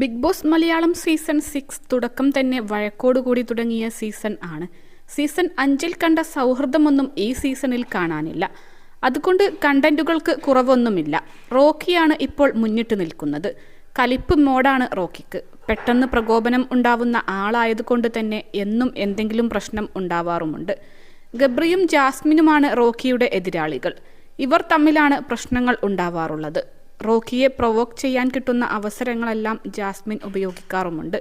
Big boss Malayalam season 6 തുടക്കം തന്നെ വഴക്കോടുകൂടി തുടങ്ങിയ സീസൺ ആണ്. സീസൺ 5-ൽ കണ്ട സൗഹൃദമൊന്നും ഈ സീസണിൽ കാണാനില്ല. അതുകൊണ്ട് കണ്ടന്റുകൾക്ക് കുറവൊന്നുമില്ല. റോക്കിയാണ് ഇപ്പോൾ മുന്നിട്ട് നിൽക്കുന്നത്. കലിപ്പ് മോഡാണ് റോക്കിക്ക്. പെട്ടെന്ന് പ്രകോപനം ഉണ്ടാവുന്ന ആളായതുകൊണ്ട് തന്നെ എന്നും എന്തെങ്കിലും പ്രശ്നം ഉണ്ടാവാറുമുണ്ട്. ഗബ്രിയും ജാസ്മിനുമാണ് റോക്കിയുടെ എതിരാളികൾ. ഇവർ തമ്മിലാണ് പ്രശ്നങ്ങൾ ഉണ്ടാവാറുള്ളത്. റോക്കിയെ പ്രൊവോക്ക് ചെയ്യാൻ കിട്ടുന്ന അവസരങ്ങളെല്ലാം ജാസ്മിൻ ഉപയോഗിക്കാറുമുണ്ട്.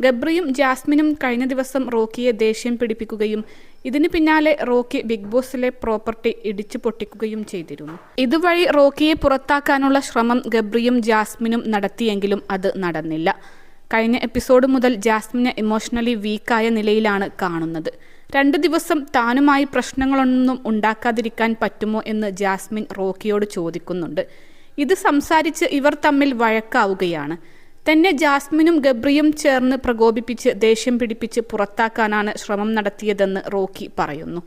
ഗബ്രിയും ജാസ്മിനും കഴിഞ്ഞ ദിവസം റോക്കിയെ ദേഷ്യം പിടിപ്പിക്കുകയും ഇതിന് പിന്നാലെ റോക്കി ബിഗ് ബോസിലെ പ്രോപ്പർട്ടി ഇടിച്ചു പൊട്ടിക്കുകയും ചെയ്തിരുന്നു. ഇതുവഴി റോക്കിയെ പുറത്താക്കാനുള്ള ശ്രമം ഗബ്രിയും ജാസ്മിനും നടത്തിയെങ്കിലും അത് നടന്നില്ല. കഴിഞ്ഞ എപ്പിസോഡ് മുതൽ ജാസ്മിനെ ഇമോഷണലി വീക്കായ നിലയിലാണ് കാണുന്നത്. 2 ദിവസം താനുമായി പ്രശ്നങ്ങളൊന്നും ഉണ്ടാക്കാതിരിക്കാൻ പറ്റുമോ എന്ന് ജാസ്മിൻ റോക്കിയോട് ചോദിക്കുന്നുണ്ട്. ഇത് സംസാരിച്ച് ഇവർ തമ്മിൽ വഴക്കാവുകയാണ്. തന്നെ ജാസ്മിനും ഗബ്രിയും ചേർന്ന് പ്രകോപിപ്പിച്ച് ദേഷ്യം പിടിപ്പിച്ച് പുറത്താക്കാനാണ് ശ്രമം നടത്തിയതെന്ന് റോക്കി പറയുന്നു.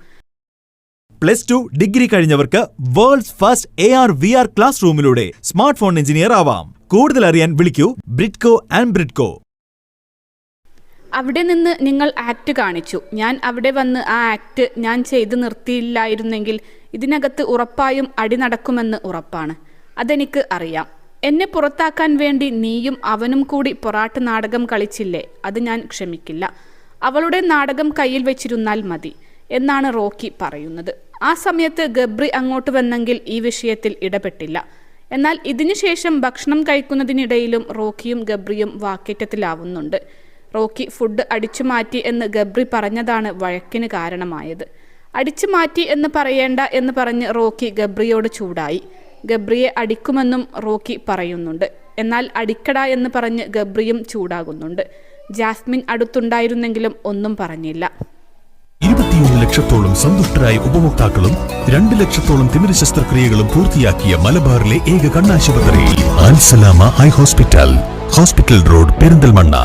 +2 ഡിഗ്രി കഴിഞ്ഞവർക്ക് വേൾഡ്സ് ഫസ്റ്റ് AR/VR ക്ലാസ് റൂമിലൂടെ സ്മാർട്ട് ഫോൺ എഞ്ചിനീയർ ആവാം. കൂടുതൽ അറിയാൻ വിളിക്കൂ ബ്രിഡ്കോ ആൻഡ് ബ്രിഡ്കോ. അവിടെ നിന്ന് നിങ്ങൾ ആക്ട് കാണിച്ചു. ഞാൻ അവിടെ വന്ന് ആ ആക്ട് ഞാൻ ചെയ്തു നിർത്തിയില്ലായിരുന്നെങ്കിൽ ഇതിനകത്ത് ഉറപ്പായും അടി നടക്കുമെന്ന് ഉറപ്പാണ്. അതെനിക്ക് അറിയാം. എന്നെ പുറത്താക്കാൻ വേണ്ടി നീയും അവനും കൂടി പൊറാട്ട് നാടകം കളിച്ചില്ലേ, അത് ഞാൻ ക്ഷമിക്കില്ല. അവളുടെ നാടകം കയ്യിൽ വെച്ചിരുന്നാൽ മതി എന്നാണ് റോക്കി പറയുന്നത്. ആ സമയത്ത് ഗബ്രി അങ്ങോട്ട് വന്നെങ്കിൽ ഈ വിഷയത്തിൽ ഇടപെട്ടില്ല. എന്നാൽ ഇതിനുശേഷം ഭക്ഷണം കഴിക്കുന്നതിനിടയിലും റോക്കിയും ഗബ്രിയും വാക്കേറ്റത്തിലാവുന്നുണ്ട്. റോക്കി ഫുഡ് അടിച്ചു മാറ്റി എന്ന് ഗബ്രി പറഞ്ഞതാണ് വഴക്കിന് കാരണമായത്. അടിച്ചു മാറ്റി എന്ന് പറയേണ്ട എന്ന് പറഞ്ഞ് റോക്കി ഗബ്രിയോട് ചൂടായി. ഗബ്രിയെ അടിക്കുമെന്നും റോക്കി പറയുന്നുണ്ട്. എന്നാൽ അടിക്കട എന്ന് പറഞ്ഞ് ഗബ്രിയും ചൂടാകുന്നുണ്ട്. ജാസ്മിൻ അടുത്തുണ്ടായിരുന്നെങ്കിലും ഒന്നും പറഞ്ഞില്ല. 21 ലക്ഷത്തോളം സന്തുഷ്ടരായ ഉപഭോക്താക്കളും 2 ലക്ഷത്തോളം തിമിര ശസ്ത്രക്രിയകളും പൂർത്തിയാക്കിയ മലബാറിലെ ഏക കണ്ണാശുപത്രി അൽ സലാമ ഐ ഹോസ്പിറ്റൽ റോഡ് പെരിന്തൽമണ്ണ.